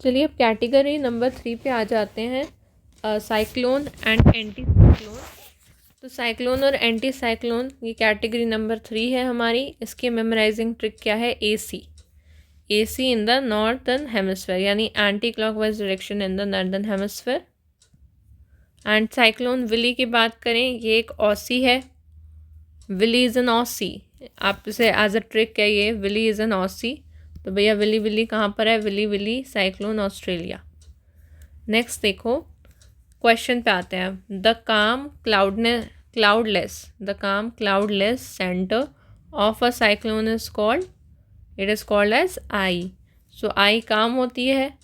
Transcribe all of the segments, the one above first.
चलिए अब category number 3 पे आ जाते हैं, साइक्लोन एंड एंटी साइक्लोन। तो साइक्लोन और एंटी साइक्लोन ये कैटेगरी नंबर 3 है हमारी। इसकी मेमोराइजिंग ट्रिक क्या है? AC in the northern hemisphere, यानी anti clockwise direction in the northern hemisphere. And cyclone willy की बात करें, ये एक ऑसी है। विली इज़ एन ऑसी, आप इसे एज अ ट्रिक कहिए, विली इज़ एन ऑसी। तो भैया विली कहाँ पर है? Willy cyclone Australia. नेक्स्ट देखो, क्वेश्चन पे आते हैं। The calm cloudless centre of a cyclone is called, it is called as eye. So eye calm होती है,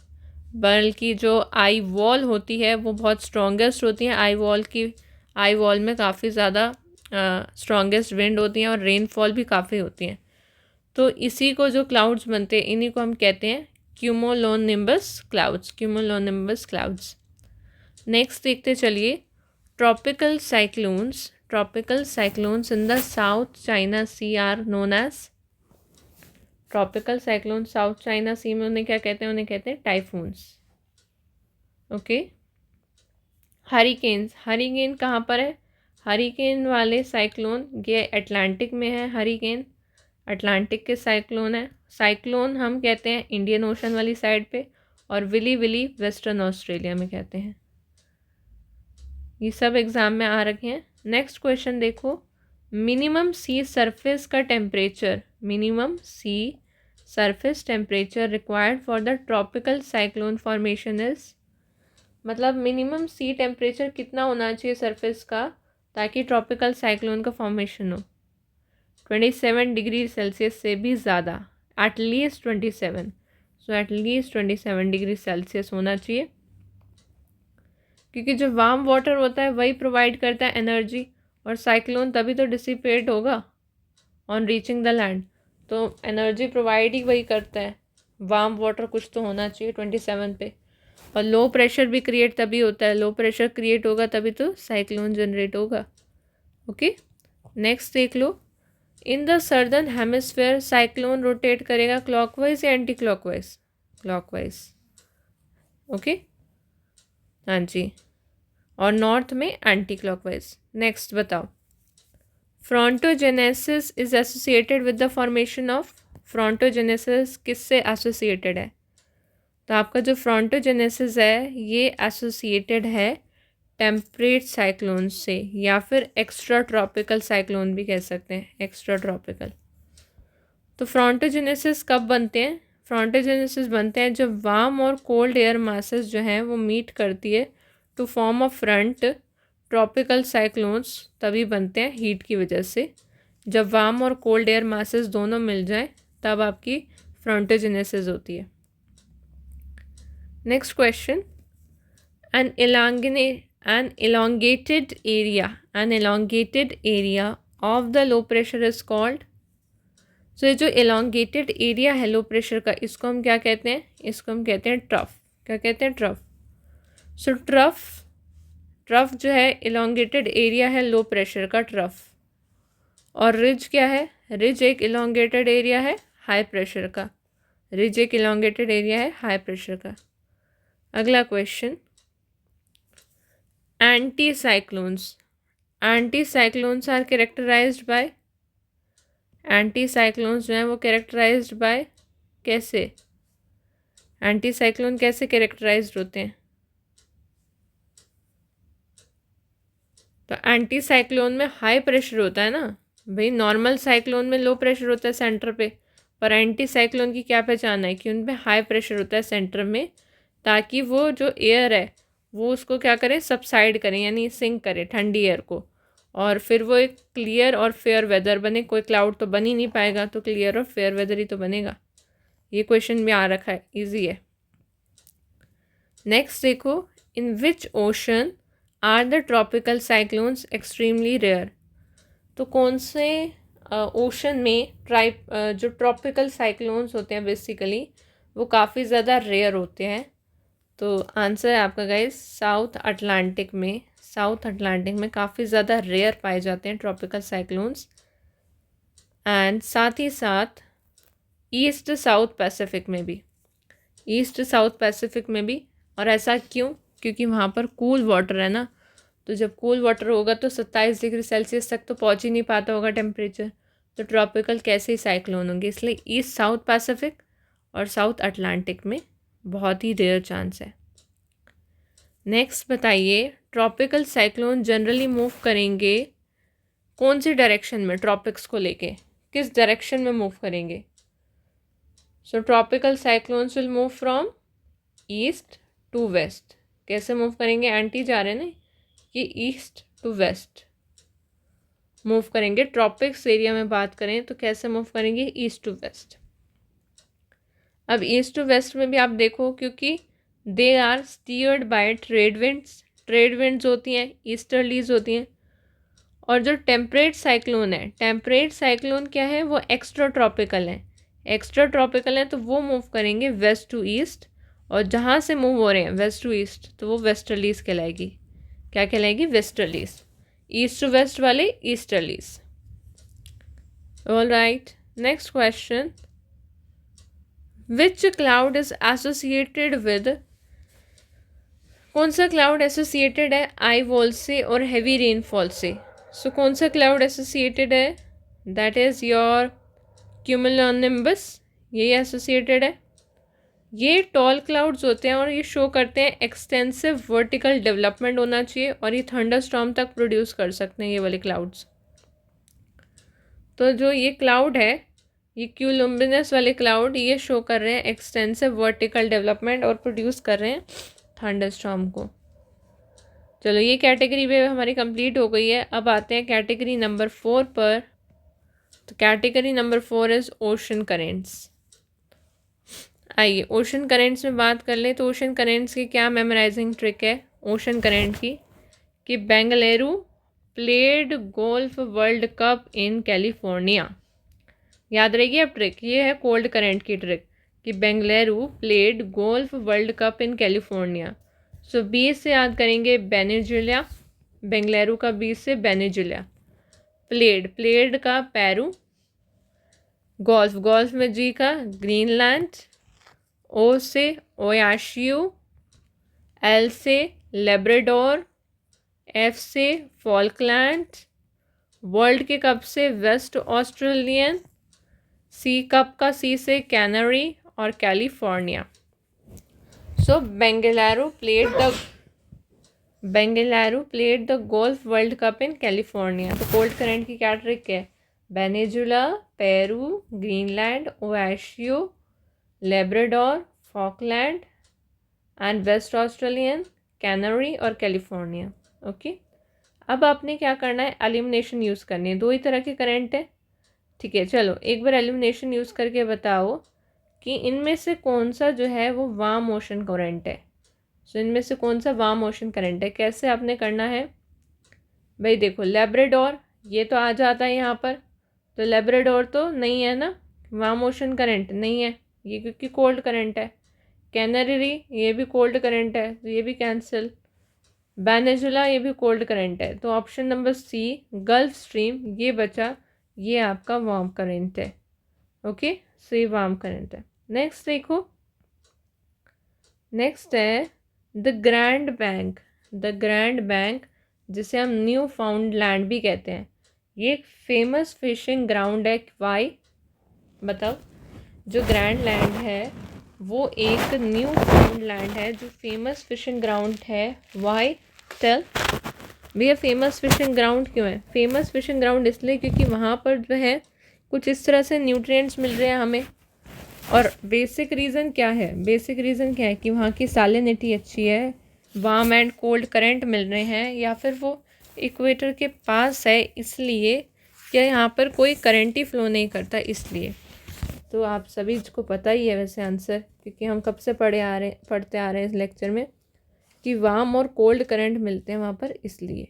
बल्कि जो आई वॉल होती है वो बहुत स्ट्रॉन्गेस्ट होती है। आई वॉल में काफ़ी ज़्यादा स्ट्रॉन्गेस्ट विंड होती हैं और रेनफॉल भी काफ़ी होती हैं। तो इसी को जो क्लाउड्स बनते हैं इन्हीं को हम कहते हैं क्यूमुलोनिम्बस क्लाउड्स। नेक्स्ट देखते चलिए, tropical cyclones in the South China Sea are known as, tropical cyclone South China Sea में उन्हें क्या कहते हैं? उन्हें कहते हैं टाइफून्स। ओके। हरिकेन कहाँ पर है? हरिकेन वाले साइक्लोन ये अटलांटिक में है। हरिकेन अटलांटिक के साइक्लोन है। साइक्लोन हम कहते हैं इंडियन ओशन वाली साइड पे, और विली वेस्टर्न ऑस्ट्रेलिया में कहते हैं। ये सब एग्जाम में आ रखे हैं। नेक्स्ट क्वेश्चन देखो, minimum sea surface temperature required for the tropical cyclone formation is, मतलब मिनिमम सी टेम्परेचर कितना होना चाहिए सरफेस का ताकि ट्रॉपिकल साइक्लोन का फॉर्मेशन हो? 27 डिग्री सेल्सियस से भी ज़्यादा, at least 27। So at least 27 degree Celsius होना चाहिए, क्योंकि जो वार्म वाटर होता है वही प्रोवाइड करता है एनर्जी, और साइक्लोन तभी तो डिसिपेट होगा ऑन रीचिंग द लैंड। तो एनर्जी प्रोवाइड ही वही करता है, वार्म वाटर कुछ तो होना चाहिए 27 पे। और लो प्रेशर भी क्रिएट तभी होता है, लो प्रेशर क्रिएट होगा तभी तो साइक्लोन जनरेट होगा। ओके। नेक्स्ट देख लो, in the southern hemisphere cyclone rotate करेगा क्लॉकवाइज या एंटी क्लॉकवाइज? क्लॉकवाइज। ओके, हाँ जी। और नॉर्थ में एंटी क्लॉकवाइज। नेक्स्ट बताओ, frontogenesis is associated with the formation of, frontogenesis किससे एसोसिएटेड है? तो आपका जो फ्रॉन्टोजेनेसिस है ये एसोसिएटेड है टेम्परेट साइक्लोन से, या फिर एक्स्ट्रा ट्रॉपिकल साइक्लोन भी कह सकते हैं, एक्स्ट्रा ट्रॉपिकल। तो फ्रॉन्टोजेनेसिस कब बनते हैं? फ्रॉन्टोजेनेसिस बनते हैं जब वार्म और कोल्ड एयर मासेस जो हैं वो मीट करती है to form a front tropical cyclones, तभी बनते हैं हीट की वजह से। जब वार्म और कोल्ड एयर मासेस दोनों मिल जाएं तब आपकी फ्रॉन्टोजेनेसिस होती है। Next question, an elongated area of the low pressure is called, so ये जो elongated area है लो प्रेशर का, इसको हम क्या कहते हैं? इसको हम कहते हैं ट्रफ। क्या कहते हैं? ट्रफ। सो ट्रफ जो है elongated एरिया है लो प्रेशर का, ट्रफ। और रिज क्या है? रिज एक elongated एरिया है हाई प्रेशर का, रिज एक elongated एरिया है हाई प्रेशर का। अगला question, anti cyclones are characterized by, anti cyclones जो हैं वो कैरेक्टराइज्ड बाय कैसे? एंटी साइक्लोन कैसे कैरेक्टराइज्ड होते हैं? तो एंटी साइक्लोन में हाई प्रेशर होता है ना भाई, नॉर्मल साइक्लोन में लो प्रेशर होता है सेंटर पे, पर एंटी साइक्लोन की क्या पहचान है कि उनमें हाई प्रेशर होता है सेंटर में, ताकि वो जो एयर है वो उसको क्या करें? सबसाइड करें, यानी सिंक करें ठंडी एयर को, और फिर वो एक क्लियर और फेयर वेदर बने। कोई क्लाउड तो बन ही नहीं पाएगा, तो क्लियर और फेयर वेदर ही तो बनेगा। ये क्वेश्चन में आ रखा है, इजी है। नेक्स्ट देखो, in which ocean are the tropical cyclones extremely rare? तो कौन से ओशन में जो ट्रॉपिकल साइक्लोन्स होते हैं बेसिकली वो काफ़ी ज़्यादा रेयर होते हैं? तो आंसर है आपका गाइस साउथ अटलांटिक में काफ़ी ज़्यादा रेयर पाए जाते हैं ट्रॉपिकल साइक्लोन्स। एंड साथ ही साथ ईस्ट साउथ पैसिफिक में भी, ईस्ट साउथ पैसिफिक में भी। और ऐसा क्यों? क्योंकि वहाँ पर कूल वाटर है ना, तो जब कूल वाटर होगा तो 27 डिग्री सेल्सियस तक तो पहुँच ही नहीं पाता होगा टेम्परेचर, तो ट्रॉपिकल कैसे ही साइक्लोन होंगे। इसलिए ईस्ट साउथ पैसिफिक और साउथ अटलांटिक में बहुत ही रेयर चांस है। नेक्स्ट बताइए, ट्रॉपिकल साइक्लोन जनरली मूव करेंगे कौन सी डायरेक्शन में? ट्रॉपिक्स को लेके किस डायरेक्शन में मूव करेंगे? So tropical cyclones will move from east to west. कैसे मूव करेंगे? एंटी जा रहे हैं ना, ये ईस्ट टू वेस्ट मूव करेंगे। ट्रॉपिक्स एरिया में बात करें तो कैसे मूव करेंगे? East to west. अब ईस्ट टू वेस्ट में भी आप देखो, क्योंकि they are steered by trade winds. Trade winds होती हैं, ईस्टर्लीज होती हैं। और जो टेम्परेट साइक्लोन है, टेम्परेट साइक्लोन क्या है? वो एक्स्ट्रा ट्रॉपिकल है। एक्स्ट्रा ट्रॉपिकल है तो वो मूव करेंगे वेस्ट टू ईस्ट, और जहाँ से मूव हो रहे हैं वेस्ट टू ईस्ट तो वो वेस्टर्लीज कहलाएगी। क्या कहलाएगी? वेस्टर्लीज। ईस्ट टू वेस्ट वाले easterlies. All right, next question, which cloud is associated with? कौन सा क्लाउड एसोसिएटेड है आई वॉल से और हैवी रेनफॉल से? सो कौन सा क्लाउड एसोसिएटेड है? दैट इज़ योर क्यूमुलोनिम्बस, यही एसोसिएटेड है। ये टॉल क्लाउड्स होते हैं और ये शो करते हैं एक्सटेंसिव वर्टिकल डेवलपमेंट होना चाहिए, और ये थंडरस्टॉर्म तक प्रोड्यूस कर सकते हैं ये वाले क्लाउड्स। तो जो ये क्लाउड है, ये क्यूलुम्बिनस वाले क्लाउड, ये शो कर रहे हैं एक्सटेंसिव वर्टिकल डेवलपमेंट और प्रोड्यूस कर रहे हैं थंडरस्टॉर्म को। चलो, ये कैटेगरी भी हमारी कंप्लीट हो गई है। अब आते हैं कैटेगरी नंबर 4 पर। तो category number 4 is ocean currents. आइए ओशन करेंट्स में बात कर लें। तो ओशन करेंट्स की क्या मेमोराइजिंग ट्रिक है ओशन करेंट की? कि Bengaluru played golf world cup in California. याद रहेगी अब ट्रिक, ये है कोल्ड करेंट की ट्रिक कि Bengaluru played golf world cup in California. So B से याद करेंगे वेनेजुएला, बेंगलुरु का बी से वेनेजुएला, प्लेड का पेरू, गोल्फ में जी का ग्रीनलैंड, ओ से ओयाशियो, एल से लेब्राडोर, एफ से फॉल्कलैंड, वर्ल्ड के कप से वेस्ट ऑस्ट्रेलियन, सी कप का सी से कैनरी और California. So Bengaluru played the golf world cup in California. तो कोल्ड करंट की क्या ट्रिक है? Venezuela, Peru, Greenland, Oyashio, Labrador, Falkland and West Australian, Canary और कैलिफोर्निया। ओके, अब आपने क्या करना है? एलिमिनेशन यूज़ करनी है। दो ही तरह के करंट है, ठीक है। चलो एक बार एलिमिनेशन यूज़ करके बताओ कि इनमें से कौन सा जो है वो वार्म ओशन करंट है। सो इनमें से कौन सा वार्म ओशन करंट है? कैसे आपने करना है भाई? देखो लेब्राडोर ये तो आ जाता है यहाँ पर, तो लेब्राडोर तो नहीं है ना, वार्म ओशन करंट नहीं है ये, क्योंकि कोल्ड करंट है। कैनरी ये भी कोल्ड करंट है, तो ये भी कैंसिल। वेनेजुएला ये भी कोल्ड करंट है, तो option number C gulf stream ये बचा, ये आपका वार्म करंट है। ओके, सो ये वार्म करंट है। नेक्स्ट देखो, नेक्स्ट है द ग्रैंड बैंक जिसे हम न्यू फाउंड लैंड भी कहते हैं। ये एक फेमस फिशिंग ग्राउंड है। वाई? बताओ। जो ग्रैंड लैंड है वो एक न्यू फाउंड लैंड है जो फेमस फिशिंग ग्राउंड है। वाई? टेल भैया, फेमस फिशिंग ग्राउंड क्यों है? फेमस फिशिंग ग्राउंड इसलिए क्योंकि वहाँ पर जो है कुछ इस तरह से न्यूट्रिएंट्स मिल रहे हैं हमें। और बेसिक रीज़न क्या है? बेसिक रीज़न क्या है कि वहाँ की सैलिनिटी अच्छी है, वार्म एंड कोल्ड करंट मिल रहे हैं, या फिर वो इक्वेटर के पास है इसलिए, क्या यहाँ पर कोई करंट ही फ्लो नहीं करता इसलिए। तो आप सभी को पता ही है वैसे आंसर, क्योंकि हम कब से पढ़ते आ रहे हैं इस लेक्चर में कि वार्म और कोल्ड करंट मिलते हैं वहाँ पर इसलिए।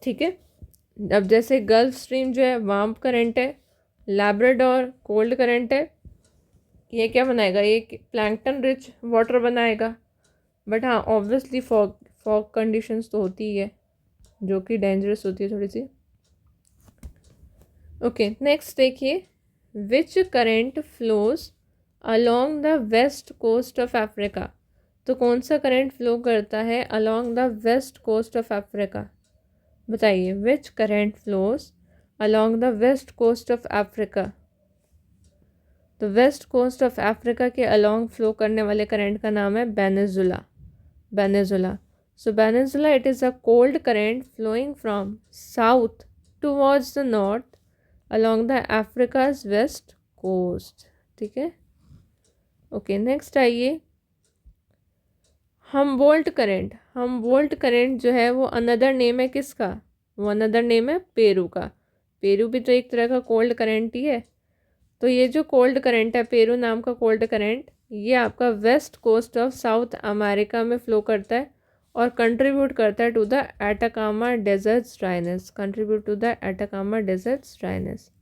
ठीक है, अब जैसे गल्फ स्ट्रीम जो है वार्म करंट है, लैब्राडोर कोल्ड करंट है, ये क्या बनाएगा? ये प्लैंकटन रिच वाटर बनाएगा। बट हाँ, ऑब्वियसली फॉग कंडीशंस तो होती ही है जो कि डेंजरस होती है थोड़ी सी। ओके, नेक्स्ट देखिए, which current flows along the west coast of Africa. तो कौन सा करंट फ्लो करता है along the west coast of Africa, बताइए। Which current flows along the west coast of Africa. तो वेस्ट कोस्ट ऑफ अफ्रीका के along flow करने वाले करंट का नाम है Benguela. Benguela. So Benguela it is a cold current flowing from south towards the north along the Africa's west coast. ठीक है, okay. Next आइए, हमबोल्ट करंट। हमबोल्ट करंट जो है वो अनदर नेम है किसका, वो अनदर नेम है पेरू का। पेरू भी तो एक तरह का कोल्ड करंट ही है। तो ये जो कोल्ड करंट है, पेरू नाम का कोल्ड करंट, ये आपका west coast of South America में फ्लो करता है और कंट्रीब्यूट करता है to the Atacama desert's dryness. Contribute to the Atacama desert's dryness.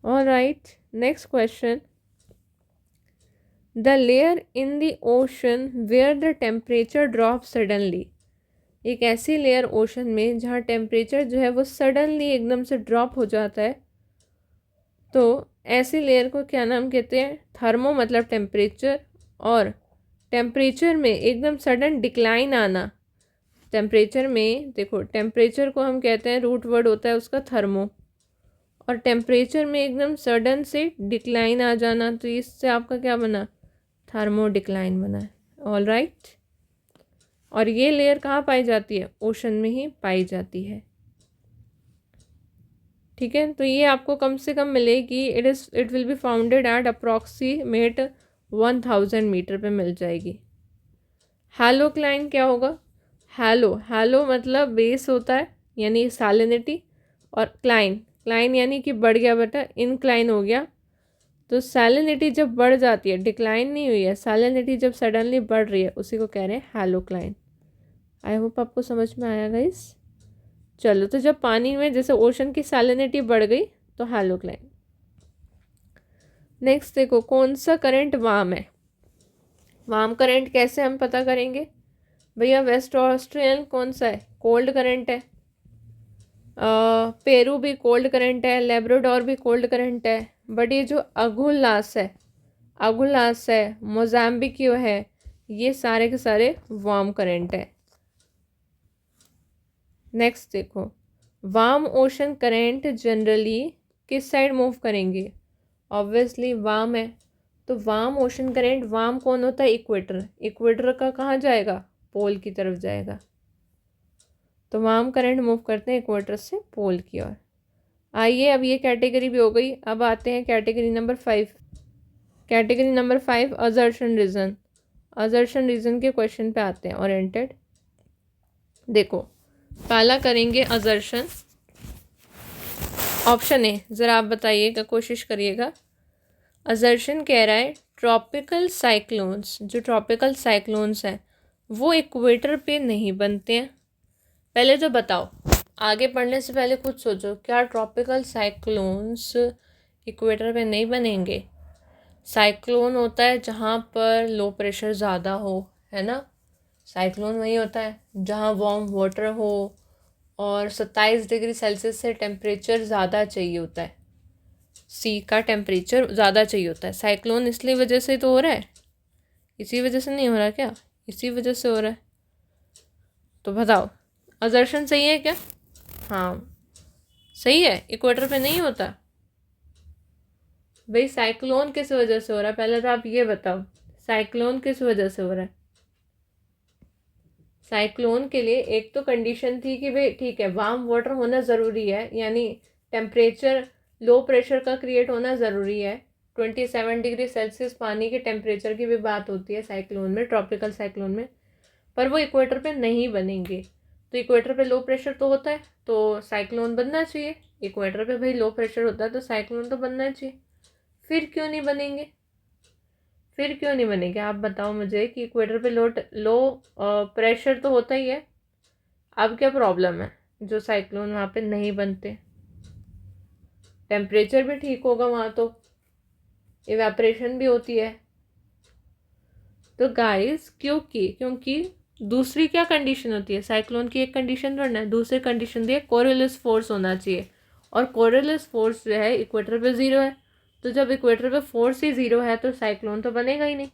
Alright, next question. The layer in the ocean where the temperature drop suddenly. एक ऐसी layer ocean में जहाँ टेम्परेचर जो है वो सडनली एकदम से ड्रॉप हो जाता है, तो ऐसी लेयर को क्या नाम कहते हैं। थर्मो मतलब टेम्परेचर, और टेम्परेचर में एकदम सडन डिक्लाइन आना। टेम्परेचर में देखो, टेम्परेचर को हम कहते हैं, रूट वर्ड होता है उसका थर्मो, और टेम्परेचर में एकदम सडन से डिक्लाइन आ जाना, तो इससे आपका क्या बना, थर्मो डिक्लाइन बना है। ऑल राइट, और ये लेयर कहाँ पाई जाती है, ओशन में ही पाई जाती है। ठीक है, तो ये आपको कम से कम मिलेगी, it will be founded at approximate 1000 meter पे मिल जाएगी। हैलोक्लाइन क्या होगा, हैलो मतलब बेस होता है यानी सैलिनिटी, और क्लाइन यानी कि बढ़ गया बेटा, इनक्लाइन हो गया। तो सैलिनिटी जब बढ़ जाती है, डिक्लाइन नहीं हुई है, सैलिनिटी जब सडनली बढ़ रही है, उसी को कह रहे हैं हैलोक्लाइन। आई होप आपको समझ में आया गाइस। चलो, तो जब पानी में जैसे ओशन की सैलिनिटी बढ़ गई तो हैलोक्लाइन। नेक्स्ट देखो, कौन सा करंट वार्म है। वार्म करंट कैसे हम पता करेंगे भैया। वेस्ट ऑस्ट्रेलियन कौन सा है, कोल्ड करंट है। पेरू भी कोल्ड करंट है, लेब्राडोर भी कोल्ड करंट है। बट ये जो अगुलास है, मोजाम्बिक है, ये सारे के सारे वार्म करंट है। नेक्स्ट देखो, वार्म ओशन करंट जनरली किस साइड मूव करेंगे, ऑब्वियसली वार्म है, तो वार्म ओशन करंट, वार्म कौन होता है, इक्वेटर का कहाँ जाएगा, पोल की तरफ जाएगा। तो वार्म करंट मूव करते हैं इक्वेटर से पोल की ओर। आइए, अब ये कैटेगरी भी हो गई, अब आते हैं category number 5। Category number 5 assertion reason. Assertion reason के क्वेश्चन पे आते हैं, ओरिएंटेड। देखो, पहला करेंगे असर्शन। ऑप्शन ए, ज़रा आप बताइएगा, कोशिश करिएगा। असर्शन कह रहा है ट्रॉपिकल साइक्लोन्स, जो ट्रॉपिकल साइक्लोन्स हैं वो इक्वेटर पे नहीं बनते हैं। पहले तो बताओ, आगे पढ़ने से पहले कुछ सोचो, क्या ट्रॉपिकल साइक्लोन्स इक्वेटर पे नहीं बनेंगे। साइक्लोन होता है जहाँ पर लो प्रेशर ज़्यादा हो, है ना। साइक्लोन वही होता है जहाँ वार्म वाटर हो और 27 डिग्री सेल्सियस से टेम्परेचर ज़्यादा चाहिए होता है, सी का टेम्परेचर ज़्यादा चाहिए होता है। साइक्लोन इसलिए वजह से तो हो रहा है, इसी वजह से नहीं हो रहा क्या, इसी वजह से हो रहा है। तो बताओ, असर्शन सही है क्या। हाँ सही है, इक्वेटर पे नहीं होता। भाई साइक्लोन किस वजह से हो रहा है, पहले तो आप ये बताओ, साइक्लोन किस वजह से हो रहा है। साइक्लोन के लिए एक तो कंडीशन थी कि भाई ठीक है, वार्म वाटर होना ज़रूरी है, यानी टेम्परेचर लो प्रेशर का क्रिएट होना ज़रूरी है। 27 डिग्री सेल्सियस पानी के टेम्परेचर की भी बात होती है साइक्लोन में, ट्रॉपिकल साइक्लोन में, पर वो इक्वेटर पे नहीं बनेंगे। तो इक्वेटर पे लो प्रेशर तो होता है, तो साइक्लोन बनना चाहिए। इक्वेटर पे भाई लो प्रेशर होता है तो साइक्लोन तो बनना चाहिए। फिर क्यों नहीं बनेंगे, आप बताओ मुझे कि इक्वेटर पे लो प्रेशर तो होता ही है, अब क्या प्रॉब्लम है जो साइक्लोन वहाँ पे नहीं बनते। टेम्परेचर भी ठीक होगा वहाँ, तो इवेपोरेशन भी होती है। तो गाइस क्योंकि दूसरी क्या कंडीशन होती है, साइक्लोन की एक कंडीशन थोड़ा ना, दूसरी कंडीशन दी है कोरियोलिस फोर्स होना चाहिए, और कोरियोलिस फोर्स जो है इक्वेटर पे 0 है, तो जब इक्वेटर पे फोर्स ही ज़ीरो है तो साइक्लोन तो बनेगा ही नहीं।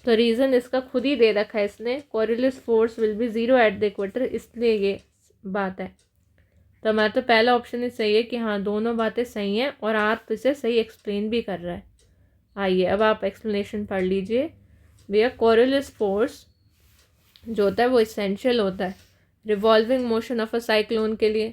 तो रीज़न इसका खुद ही दे रखा है इसने, Coriolis force will be zero at the equator, इसलिए ये बात है। तो हमारा तो पहला ऑप्शन ही सही है कि हाँ दोनों बातें सही हैं और आप इसे सही एक्सप्लेन भी कर रहा है। आइए अब आप एक्सप्लेनेशन पढ़ लीजिए। भैया कोरियोलिस फोर्स जो होता है वो इसेंशियल होता है revolving motion of a cyclone के लिए।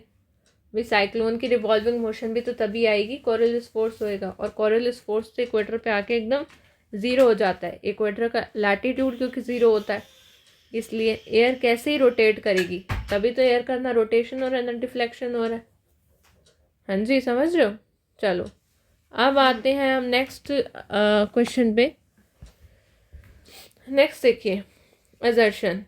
भाई साइक्लोन की रिवॉल्विंग मोशन भी तो तभी आएगी कोरियोलिस फोर्स होएगा, और कोरियोलिस फोर्स तो इक्वेटर पे आके एकदम ज़ीरो हो जाता है। इक्वेटर का लैटीट्यूड क्योंकि ज़ीरो होता है, इसलिए एयर कैसे ही रोटेट करेगी, तभी तो एयर का ना रोटेशन हो रहा है ना डिफ्लेक्शन हो रहा है। हाँ जी, समझ रहे हो। चलो अब आते हैं हम नेक्स्ट क्वेश्चन पे। नेक्स्ट देखिए, assertion,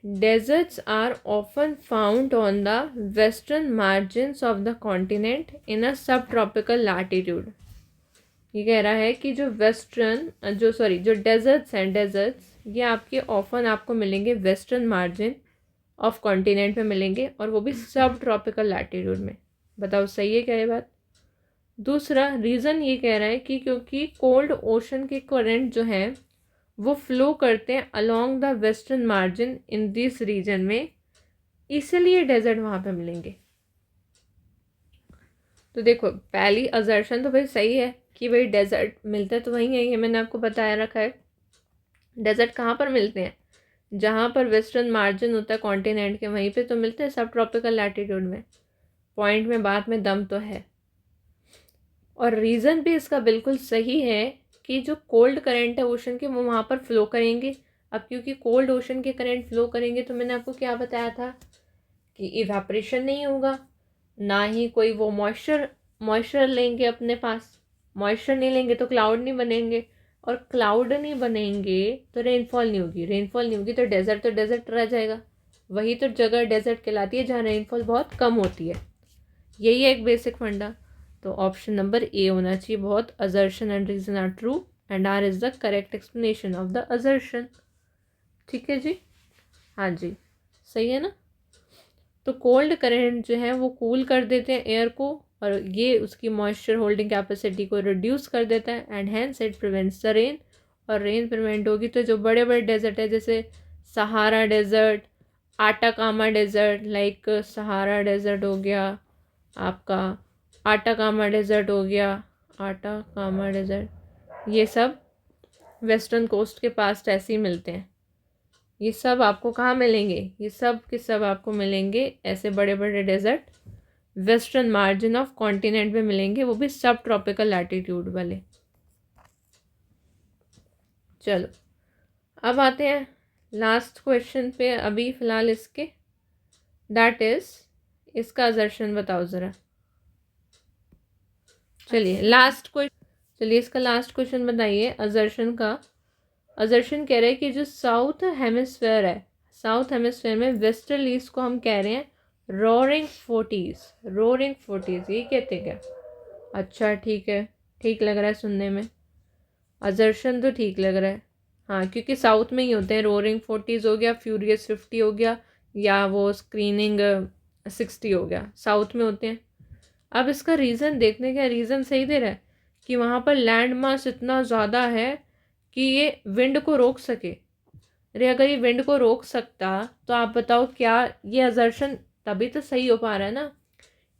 deserts are often found on the western margins of the continent in a subtropical latitude। ये कह रहा है कि जो डेजर्ट्स हैं, डेजर्ट्स ये आपके ऑफन आपको मिलेंगे वेस्टर्न मार्जिन ऑफ कॉन्टिनेंट में मिलेंगे, और वो भी सब ट्रॉपिकल लैटिट्यूड में। बताओ सही है क्या ये बात। दूसरा रीज़न ये कह रहा है कि क्योंकि कोल्ड ओशन के करंट जो हैं वो फ्लो करते हैं along the western margin in this region में, इसलिए डेजर्ट वहाँ पे मिलेंगे। तो देखो पहली असर्शन तो भाई सही है कि भाई डेजर्ट मिलते तो वहीं है, ये मैंने आपको बताया रखा है। डेजर्ट कहाँ पर मिलते हैं, जहाँ पर वेस्टर्न मार्जिन होता है कॉन्टिनेंट के, वहीं पे तो मिलते हैं सब ट्रॉपिकल लैटिट्यूड में। पॉइंट में बात में दम तो है, और रीज़न भी इसका बिल्कुल सही है कि जो कोल्ड करंट है ओशन के वो वहाँ पर फ्लो करेंगे। अब क्योंकि कोल्ड ओशन के करंट फ्लो करेंगे तो मैंने आपको क्या बताया था कि इवेपोरेशन नहीं होगा, ना ही कोई वो मॉइस्चर लेंगे अपने पास। मॉइस्चर नहीं लेंगे तो क्लाउड नहीं बनेंगे, और क्लाउड नहीं बनेंगे तो रेनफॉल नहीं होगी, रेनफॉल नहीं होगी तो डेजर्ट रह जाएगा। वही तो जगह डेजर्ट कहलाती है जहाँ रेनफॉल बहुत कम होती है। यही है एक बेसिक फंडा। तो ऑप्शन नंबर ए होना चाहिए बहुत। Assertion and reason are true and R is the correct explanation of the assertion. ठीक है जी, हाँ जी सही है ना। तो कोल्ड करंट जो है वो कूल कर देते हैं एयर को, और ये उसकी मॉइस्चर होल्डिंग कैपेसिटी को रिड्यूस कर देता है, and hence it prevents the rain. और रेन प्रिवेंट होगी तो जो बड़े बड़े डेजर्ट है जैसे Sahara desert, Atacama desert, like Sahara desert हो गया आपका, आटाकामा डेजर्ट हो गया, आटाकामा डेजर्ट, ये सब वेस्टर्न कोस्ट के पास ऐसे ही मिलते हैं। ये सब आपको कहाँ मिलेंगे, ये सब के सब आपको मिलेंगे ऐसे बड़े बड़े desert western margin of continent में मिलेंगे, वो भी सब ट्रॉपिकल लैटिट्यूड वाले। चलो अब आते हैं लास्ट क्वेश्चन पे अभी फ़िलहाल इसके, दैट इज़ इसका असर्शन बताओ ज़रा। चलिए लास्ट क्वेश्चन, चलिए इसका लास्ट क्वेश्चन बताइए असर्शन का। असर्शन कह रहे हैं कि जो साउथ हेमिस्फेयर है, साउथ हेमिस्फेयर में वेस्टर्न ईस्ट को हम कह रहे हैं रोरिंग फोर्टीज़। रोरिंग फोर्टीज़ ये कहते हैं क्या। अच्छा ठीक है, ठीक लग रहा है सुनने में, असर्शन तो ठीक लग रहा है। हाँ क्योंकि साउथ में ही होते हैं, रोरिंग फोर्टीज़ हो गया, फ्यूरियस 50 हो गया, या वो स्क्रीनिंग 60 हो गया, साउथ में होते हैं। अब इसका रीज़न देखने का, रीज़न सही दे रहा है कि वहाँ पर लैंड मास इतना ज़्यादा है कि ये विंड को रोक सके। अरे अगर ये विंड को रोक सकता तो आप बताओ क्या ये असर्शन तभी तो सही हो पा रहा है ना,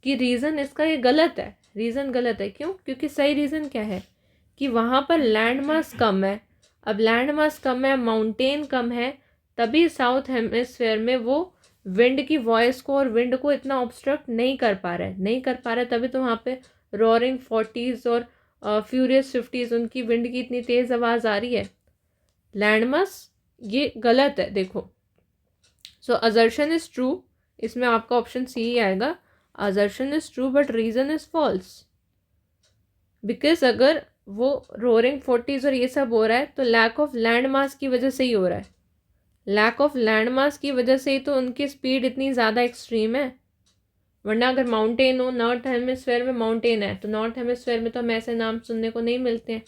कि रीज़न इसका ये गलत है। रीज़न गलत है क्यों, क्योंकि सही रीज़न क्या है कि वहाँ पर लैंड मास कम है। अब लैंड मास कम है, माउंटेन कम है, तभी साउथ हेमिस्फेयर में वो विंड की वॉइस को और विंड को इतना ऑब्स्ट्रक्ट नहीं कर पा रहा है, नहीं कर पा रहा है, तभी तो वहाँ पे रोरिंग 40s और फ्यूरियस 50s उनकी विंड की इतनी तेज़ आवाज़ आ रही है। लैंड मास ये गलत है देखो। सो असर्शन इज़ ट्रू, इसमें आपका ऑप्शन सी ही आएगा। Assertion is true but reason is false, because अगर वो रोरिंग 40s और ये सब हो रहा है तो लैक ऑफ लैंड मास की वजह से ही हो रहा है। लैक ऑफ लैंड मास की वजह से ही तो उनकी स्पीड इतनी ज़्यादा एक्सट्रीम है। वरना अगर माउंटेन हो, नॉर्थ हेमिस्फेयर में माउंटेन है तो नॉर्थ हेमिस्फेयर में तो हम ऐसे नाम सुनने को नहीं मिलते हैं।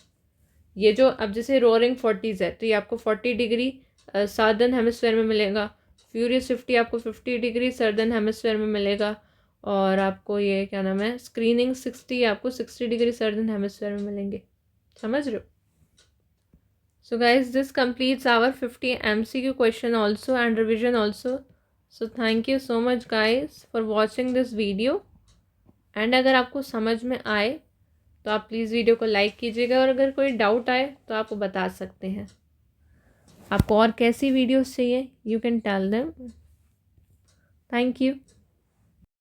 ये जो अब जैसे रोरिंग 40s है तो ये आपको 40 डिग्री साउदर्न हेमिस्फेयर में मिलेगा, फ्यूरियस 50 आपको 50 डिग्री सर्दर्न हेमिस्फेयर में मिलेगा, और आपको ये क्या नाम है स्क्रीनिंग 60 आपको 60 डिग्री सर्दन हेमिस्फेयर में मिलेंगे। समझ रहे हो? So guys, this completes our 50 MCQ question also and revision also. So thank you so much guys for watching this video. And अगर आपको समझ में आए तो आप प्लीज़ वीडियो को लाइक कीजिएगा और अगर कोई डाउट आए तो आप बता सकते हैं। आपको और कैसी वीडियोस चाहिए, you can tell them. Thank you.